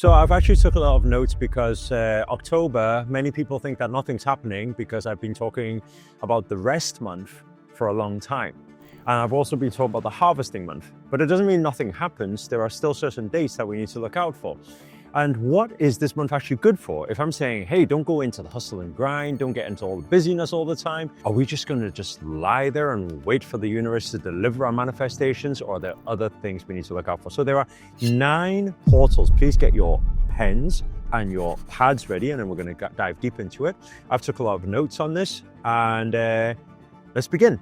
So I've actually took a lot of notes because October, many people think that nothing's happening because I've been talking about the rest month for a long time. And I've also been talking about the harvesting month, but it doesn't mean nothing happens. There are still certain dates that we need to look out for. And what is this month actually good for? If I'm saying, hey, don't go into the hustle and grind, don't get into all the busyness all the time, are we just going to just lie there and wait for the universe to deliver our manifestations, or are there other things we need to look out for? So there are 9 portals. Please get your pens and your pads ready, and then we're going to dive deep into it. I've took a lot of notes on this, and let's begin.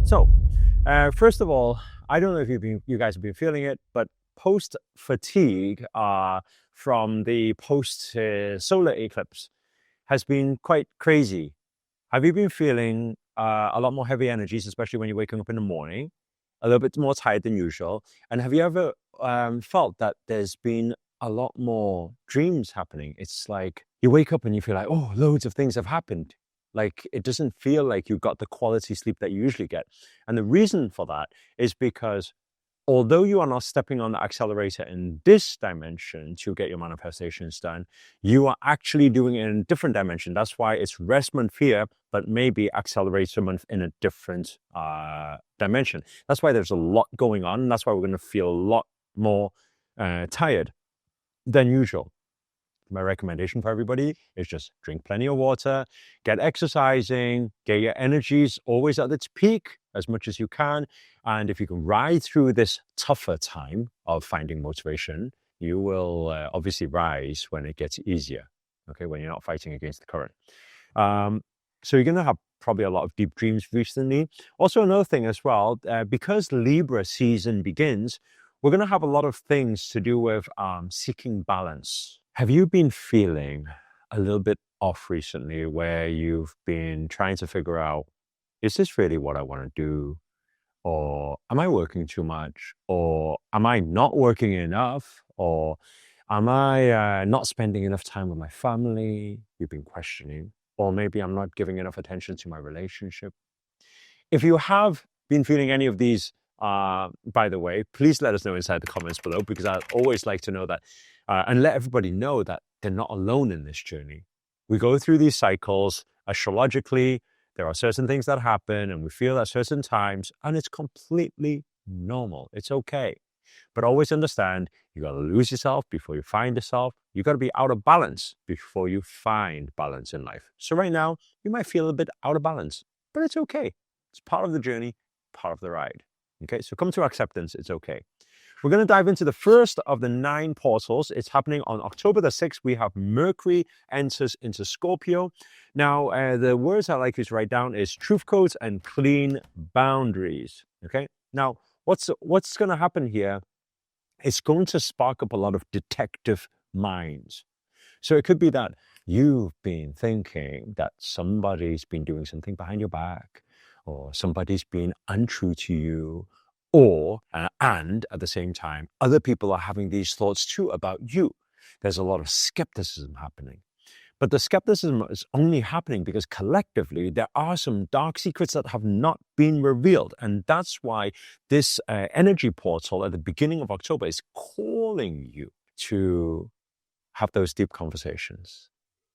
So, first of all, I don't know if you guys have been feeling it, but post-fatigue from the post-solar eclipse has been quite crazy. Have you been feeling a lot more heavy energies, especially when you're waking up in the morning, a little bit more tired than usual? And have you ever felt that there's been a lot more dreams happening? It's like you wake up and you feel like, oh, loads of things have happened. Like, it doesn't feel like you got the quality sleep that you usually get. And the reason for that is because although you are not stepping on the accelerator in this dimension to get your manifestations done, you are actually doing it in a different dimension. That's why it's rest month here, but maybe accelerator month in a different dimension. That's why there's a lot going on. And that's why we're going to feel a lot more tired than usual. My recommendation for everybody is just drink plenty of water, get exercising, get your energies always at its peak as much as you can. And if you can ride through this tougher time of finding motivation, you will obviously rise when it gets easier, okay, when you're not fighting against the current. So you're going to have probably a lot of deep dreams recently. Also, another thing as well, because Libra season begins, we're going to have a lot of things to do with seeking balance. Have you been feeling a little bit off recently where you've been trying to figure out, is this really what I want to do? Or am I working too much? Or am I not working enough? Or am I not spending enough time with my family? You've been questioning. Or maybe I'm not giving enough attention to my relationship. If you have been feeling any of these, by the way, please let us know inside the comments below, because I'd always like to know that and let everybody know that they're not alone in this journey. We go through these cycles astrologically. There are certain things that happen and we feel at certain times, and it's completely normal. It's okay. But always understand, you got to lose yourself before you find yourself. You got to be out of balance before you find balance in life. So right now, you might feel a bit out of balance, but it's okay. It's part of the journey, part of the ride. Okay, so come to acceptance. It's okay. We're going to dive into the first of the 9 portals. It's happening on October the 6th. We have Mercury enters into Scorpio. Now, the words I like you to write down is truth codes and clean boundaries. Okay. Now, what's going to happen here? It's going to spark up a lot of detective minds. So it could be that you've been thinking that somebody's been doing something behind your back, or somebody's been untrue to you, or, and at the same time, other people are having these thoughts too about you. There's a lot of skepticism happening. But the skepticism is only happening because collectively there are some dark secrets that have not been revealed. And that's why this energy portal at the beginning of October is calling you to have those deep conversations,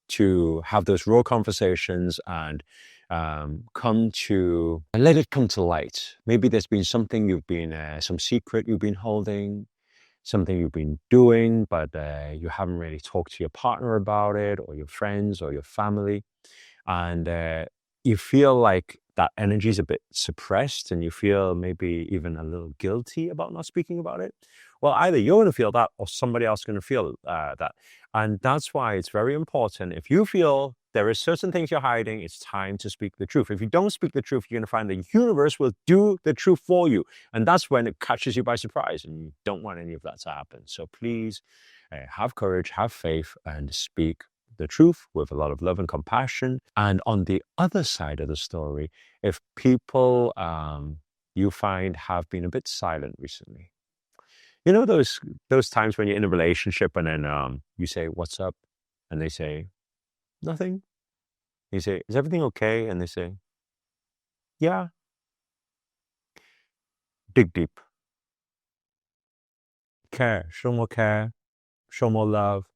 to have those raw conversations and let it come to light. Maybe there's been something you've been, some secret you've been holding, something you've been doing, but you haven't really talked to your partner about it, or your friends, or your family. And you feel like that energy is a bit suppressed, and you feel maybe even a little guilty about not speaking about it. Well, either you're going to feel that, or somebody else is going to feel that. And that's why it's very important. If you feel there is certain things you're hiding, it's time to speak the truth. If you don't speak the truth, you're going to find the universe will do the truth for you. And that's when it catches you by surprise, and you don't want any of that to happen. So please have courage, have faith, and speak the truth with a lot of love and compassion. And on the other side of the story, if people you find have been a bit silent recently, You know those times when you're in a relationship and then you say, "What's up?" and they say, "Nothing." You say, "Is everything okay?" and they say, "Yeah." Dig deep. Care, show more love,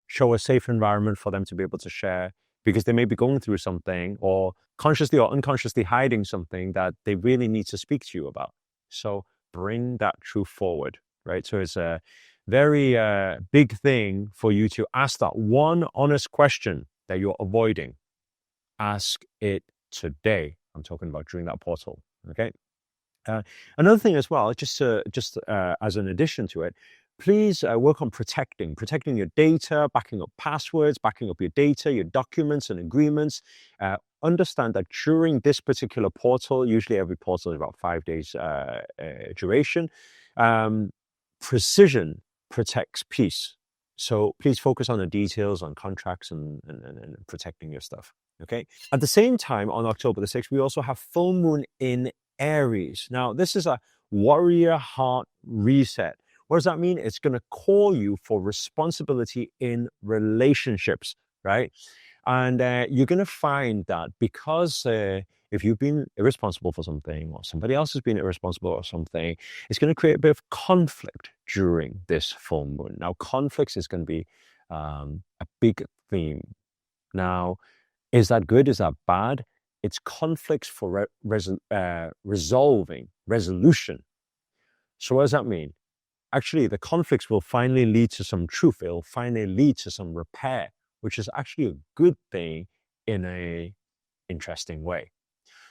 show a safe environment for them to be able to share, because they may be going through something or consciously or unconsciously hiding something that they really need to speak to you about. So bring that truth forward, right? So it's a very big thing for you to ask that one honest question that you're avoiding. Ask it today. I'm talking about during that portal, okay? Another thing as well, just as an addition to it, please work on protecting your data, backing up passwords, backing up your data, your documents and agreements. Understand that during this particular portal, usually every portal is about 5 days duration, precision protects peace. So please focus on the details, on contracts and protecting your stuff. Okay. At the same time, on October the 6th, we also have full moon in Aries. Now, this is a warrior heart reset. What does that mean? It's going to call you for responsibility in relationships, right? And you're going to find that because if you've been irresponsible for something or somebody else has been irresponsible or something, it's going to create a bit of conflict during this full moon. Now, conflicts is going to be a big theme. Now, is that good? Is that bad? It's conflicts for resolving, resolution. So what does that mean? Actually, the conflicts will finally lead to some truth. It'll finally lead to some repair, which is actually a good thing in a interesting way.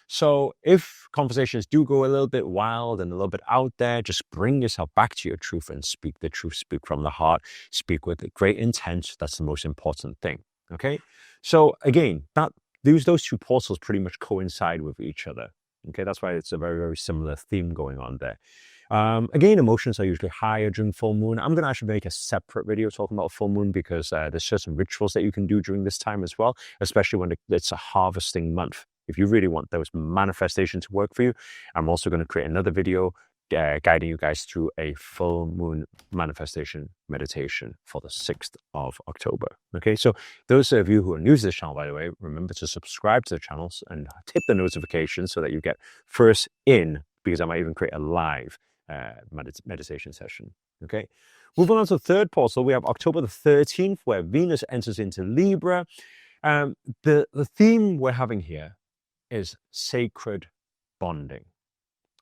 So if conversations do go a little bit wild and a little bit out there, just bring yourself back to your truth and speak the truth, speak from the heart, speak with great intent. That's the most important thing. Okay. So again, those two portals pretty much coincide with each other. Okay. That's why it's a very, very similar theme going on there. Again, emotions are usually higher during full moon. I'm going to actually make a separate video talking about full moon because there's certain rituals that you can do during this time as well, especially when it's a harvesting month. If you really want those manifestations to work for you, I'm also going to create another video guiding you guys through a full moon manifestation meditation for the 6th of October. Okay, so those of you who are new to this channel, by the way, remember to subscribe to the channels and hit the notifications so that you get first in, because I might even create a live meditation session. Okay, moving on to the third portal, we have October the 13th, where Venus enters into Libra. The theme we're having here is sacred bonding.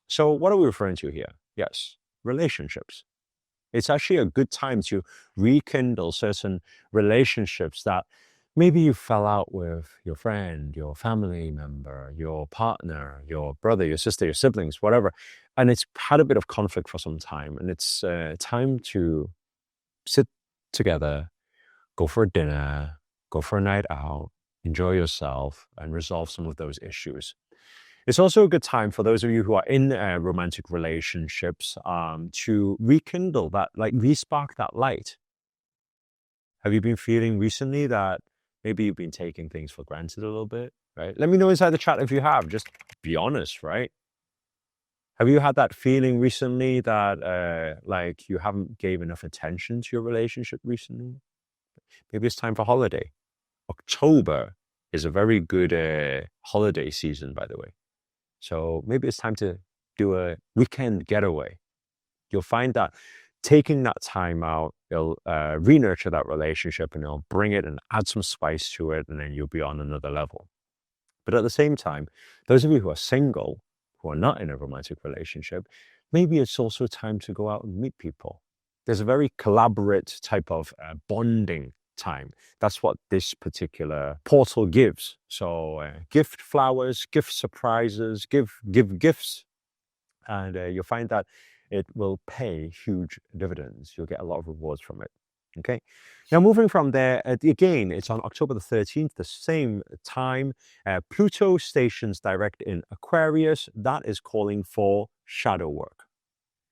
So what are we referring to here? Yes, relationships. It's actually a good time to rekindle certain relationships that maybe you fell out with your friend, your family member, your partner, your brother, your sister, your siblings, whatever. And it's had a bit of conflict for some time. And it's time to sit together, go for a dinner, go for a night out, enjoy yourself, and resolve some of those issues. It's also a good time for those of you who are in romantic relationships to rekindle that, like respark that light. Have you been feeling recently that maybe you've been taking things for granted a little bit, right? Let me know inside the chat if you have. Just be honest, right? Have you had that feeling recently that like you haven't gave enough attention to your relationship recently? Maybe it's time for holiday. October is a very good holiday season, by the way. So maybe it's time to do a weekend getaway. You'll find that taking that time out, it'll re-nurture that relationship and it'll bring it and add some spice to it, and then you'll be on another level. But at the same time, those of you who are single, who are not in a romantic relationship, maybe it's also time to go out and meet people. There's a very collaborate type of bonding time. That's what this particular portal gives. So gift flowers, gift surprises, give gifts, and you'll find that it will pay huge dividends. You'll get a lot of rewards from it. Okay. Now, moving from there, again, it's on October the 13th, the same time. Pluto stations direct in Aquarius. That is calling for shadow work.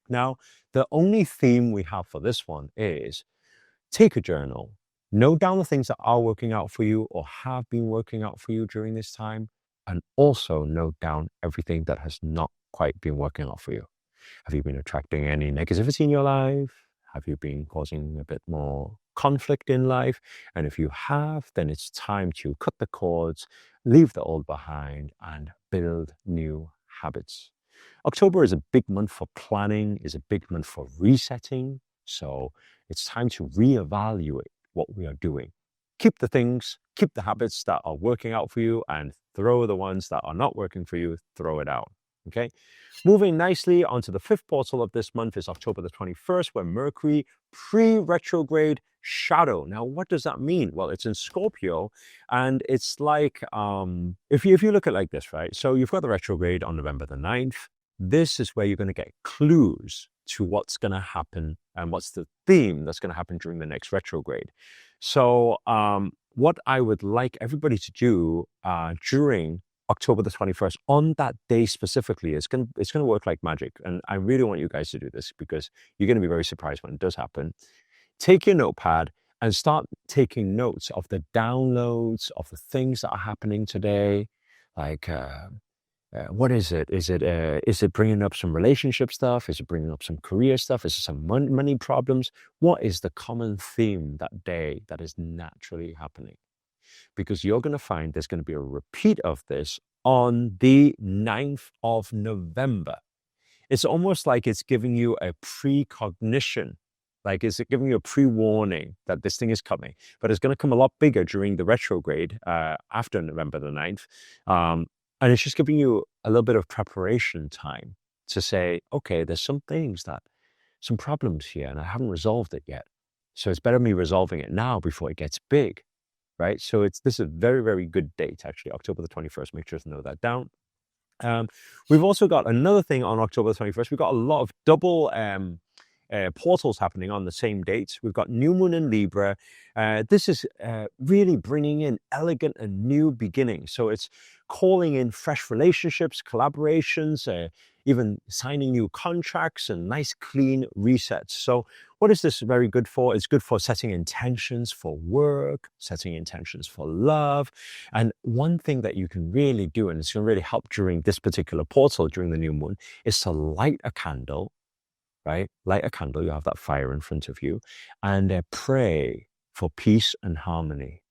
Now, the only theme we have for this one is take a journal. Note down the things that are working out for you or have been working out for you during this time, and also note down everything that has not quite been working out for you. Have you been attracting any negativity in your life? Have you been causing a bit more conflict in life? And if you have, then it's time to cut the cords, leave the old behind, and build new habits. October is a big month for planning, is a big month for resetting. So it's time to reevaluate what we are doing. Keep the things, keep the habits that are working out for you, and throw the ones that are not working for you, throw it out. Okay. Moving nicely onto the fifth portal of this month is October the 21st, where Mercury pre-retrograde shadow. Now, what does that mean? Well, it's in Scorpio, and it's like, if you look at it like this, right? So you've got the retrograde on November the 9th. This is where you're going to get clues to what's going to happen and what's the theme that's going to happen during the next retrograde. So what I would like everybody to do during October the 21st, on that day specifically, it's going to work like magic. And I really want you guys to do this because you're going to be very surprised when it does happen. Take your notepad and start taking notes of the downloads of the things that are happening today. Like, what is it? Is it bringing up some relationship stuff? Is it bringing up some career stuff? Is it some money problems? What is the common theme that day that is naturally happening? Because you're going to find there's going to be a repeat of this on the 9th of November. It's almost like it's giving you a precognition. Like, is it giving you a pre-warning that this thing is coming? But it's going to come a lot bigger during the retrograde after November the 9th. And it's just giving you a little bit of preparation time to say, okay, there's some problems here, and I haven't resolved it yet. So it's better me resolving it now before it gets big, right? So this is a very, very good date, actually, October the 21st. Make sure to note that down. We've also got another thing on October the 21st. We've got a lot of double portals happening on the same dates. We've got new moon in Libra. This is really bringing in elegant and new beginnings. So it's calling in fresh relationships, collaborations, even signing new contracts and nice clean resets. So what is this very good for? It's good for setting intentions for work, setting intentions for love. And one thing that you can really do, and it's going to really help during this particular portal, during the new moon, is to light a candle, right? Light a candle, you have that fire in front of you, and pray for peace and harmony.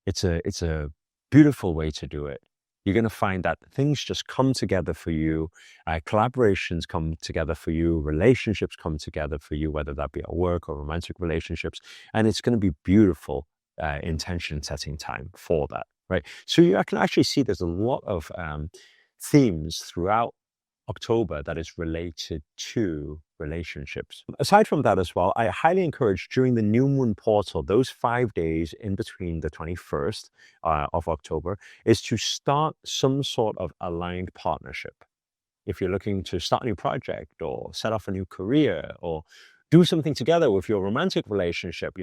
It's a beautiful way to do it. You're going to find that things just come together for you, collaborations come together for you, relationships come together for you, whether that be at work or romantic relationships, and it's going to be beautiful intention setting time for that, right? So I can actually see there's a lot of themes throughout October that is related to relationships. Aside from that as well, I highly encourage during the new moon portal, those 5 days in between the 21st of October, is to start some sort of aligned partnership. If you're looking to start a new project or set off a new career or do something together with your romantic relationship,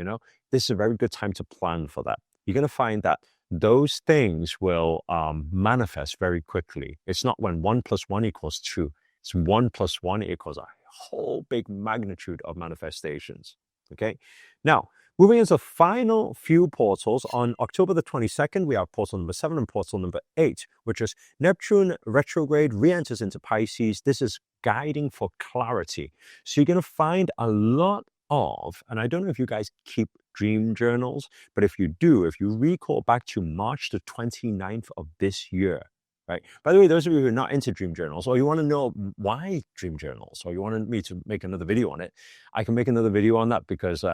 this is a very good time to plan for that. You're going to find that those things will manifest very quickly. It's not when 1 + 1 = 2. It's 1 + 1 = a whole big magnitude of manifestations. Okay. Now, moving into the final few portals, on October the 22nd, we have portal number 7 and portal number 8, which is Neptune retrograde re-enters into Pisces. This is guiding for clarity. So you're going to find a lot of, and I don't know if you guys keep dream journals, but if you do, if you recall back to March the 29th of this year, right? By the way, those of you who are not into dream journals, or you want to know why dream journals, or you wanted me to make another video on it, I can make another video on that because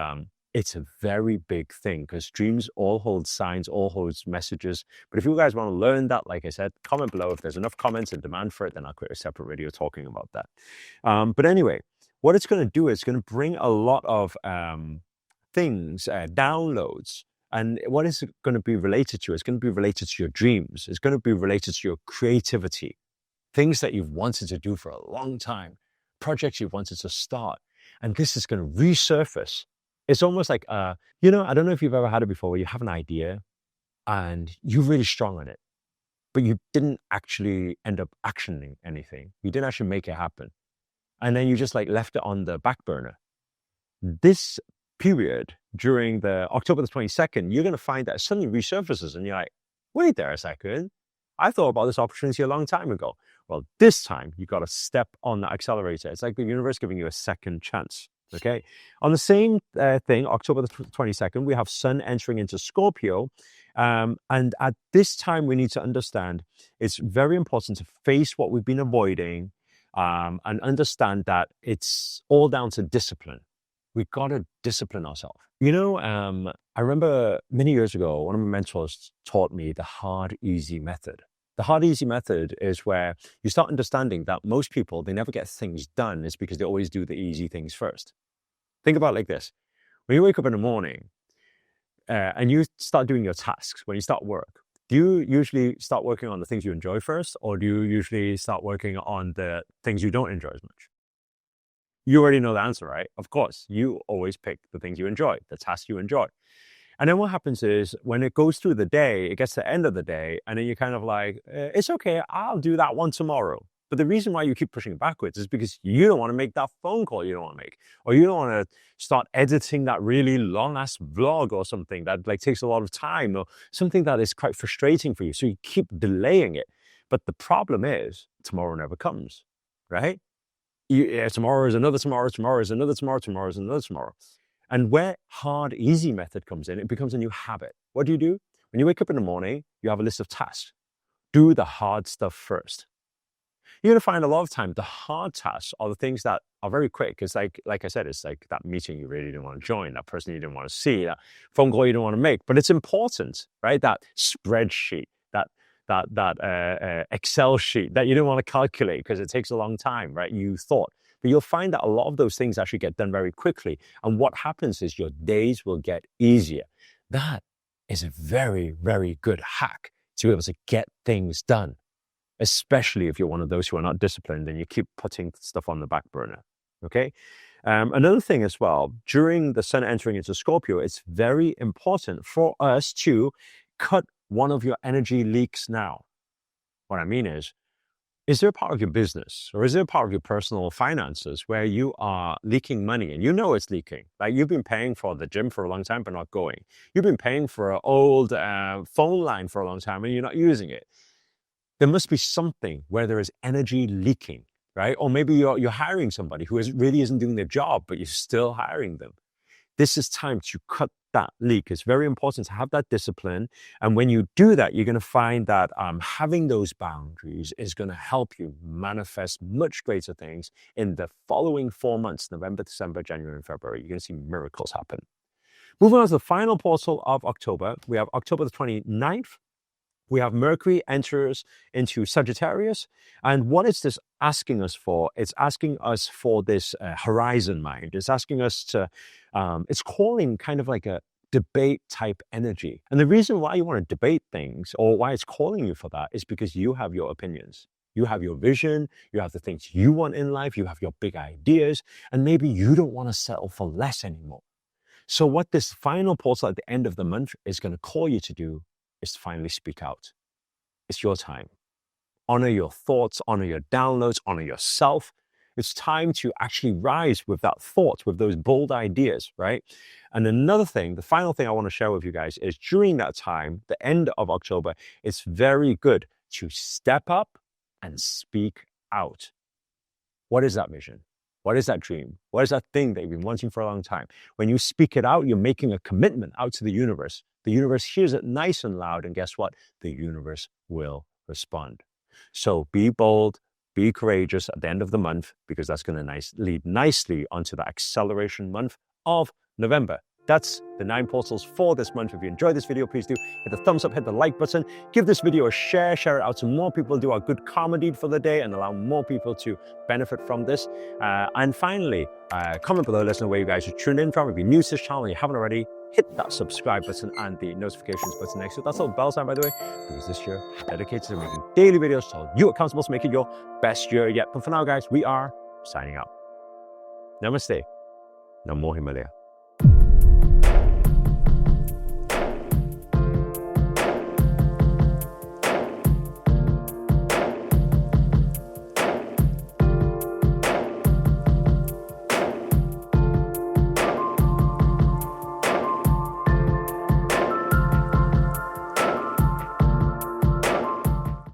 it's a very big thing, because dreams all hold signs, all holds messages. But if you guys want to learn that, like I said, comment below. If there's enough comments and demand for it, then I'll create a separate video talking about that. But anyway, what it's going to do is it's going to bring a lot of things, downloads. And what is it going to be related to? It's going to be related to your dreams. It's going to be related to your creativity, things that you've wanted to do for a long time, projects you've wanted to start. And this is going to resurface. It's almost like, I don't know if you've ever had it before, where you have an idea and you're really strong on it, but you didn't actually end up actioning anything. You didn't actually make it happen. And then you just left it on the back burner. This period during the October the 22nd, you're going to find that it suddenly resurfaces and you're like, wait there a second. I thought about this opportunity a long time ago. Well, this time you got to step on the accelerator. It's like the universe giving you a second chance. Okay. On the same thing, October the 22nd, we have Sun entering into Scorpio. And at this time, we need to understand it's very important to face what we've been avoiding and understand that it's all down to discipline. We've got to discipline ourselves. I remember many years ago, one of my mentors taught me the hard, easy method. The hard, easy method is where you start understanding that most people, they never get things done. It's because they always do the easy things first. Think about it like this. When you wake up in the morning and you start doing your tasks, when you start work, do you usually start working on the things you enjoy first, or do you usually start working on the things you don't enjoy as much? You already know the answer, right? Of course, you always pick the things you enjoy, the tasks you enjoy. And then what happens is when it goes through the day, it gets to the end of the day, and then you're kind of like, it's okay, I'll do that one tomorrow. But the reason why you keep pushing backwards is because you don't want to make that phone call you don't want to make, or you don't want to start editing that really long ass vlog or something that like takes a lot of time, or something that is quite frustrating for you. So you keep delaying it. But the problem is tomorrow never comes, right? Tomorrow is another tomorrow, tomorrow is another tomorrow, tomorrow is another tomorrow. And where hard, easy method comes in, it becomes a new habit. What do? When you wake up in the morning, you have a list of tasks. Do the hard stuff first. You're going to find a lot of time the hard tasks are the things that are very quick. It's like I said, it's like that meeting you really didn't want to join, that person you didn't want to see, that phone call you didn't want to make. But it's important, right? That spreadsheet, that Excel sheet that you didn't want to calculate because it takes a long time, right? You thought. But you'll find that a lot of those things actually get done very quickly. And what happens is your days will get easier. That is a very, very good hack to be able to get things done, especially if you're one of those who are not disciplined and you keep putting stuff on the back burner, okay? Another thing as well, during the Sun entering into Scorpio, it's very important for us to cut one of your energy leaks now. What I mean is there a part of your business or is there a part of your personal finances where you are leaking money and you know it's leaking? Like you've been paying for the gym for a long time but not going. You've been paying for an old phone line for a long time and you're not using it. There must be something where there is energy leaking, right? Or maybe you're hiring somebody who really isn't doing their job, but you're still hiring them. This is time to cut that leak. It's very important to have that discipline. And when you do that, you're going to find that having those boundaries is going to help you manifest much greater things in the following 4 months, November, December, January, and February. You're going to see miracles happen. Moving on to the final portal of October, we have October the 29th. We have Mercury enters into Sagittarius. And what is this asking us for? It's asking us for this horizon mind. It's asking us to, it's calling kind of like a debate type energy. And the reason why you want to debate things or why it's calling you for that is because you have your opinions. You have your vision, you have the things you want in life, you have your big ideas, and maybe you don't want to settle for less anymore. So what this final portal at the end of the month is going to call you to do is to finally speak out. It's your time. Honor your thoughts, honor your downloads, honor yourself. It's time to actually rise with that thought, with those bold ideas, right? And another thing, the final thing I want to share with you guys is during that time, the end of October, it's very good to step up and speak out. What is that vision? What is that dream? What is that thing that you've been wanting for a long time? When you speak it out, you're making a commitment out to the universe. The universe hears it nice and loud, and guess what? The universe will respond. So be bold, be courageous at the end of the month, because that's going to lead nicely onto the acceleration month of November. That's the 9 portals for this month. If you enjoyed this video, please do hit the thumbs up, hit the like button, give this video a share it out to more people, do our good karma deed for the day and allow more people to benefit from this. And finally, comment below, let us know where you guys are tuned in from. If you're new to this channel and you haven't already, hit that subscribe button and the notifications button next to it. That's all bell sign, by the way, because this year I'm dedicated to making daily videos to hold you accountable to make it your best year yet. But for now, guys, we are signing out. Namaste. Namo Himalaya.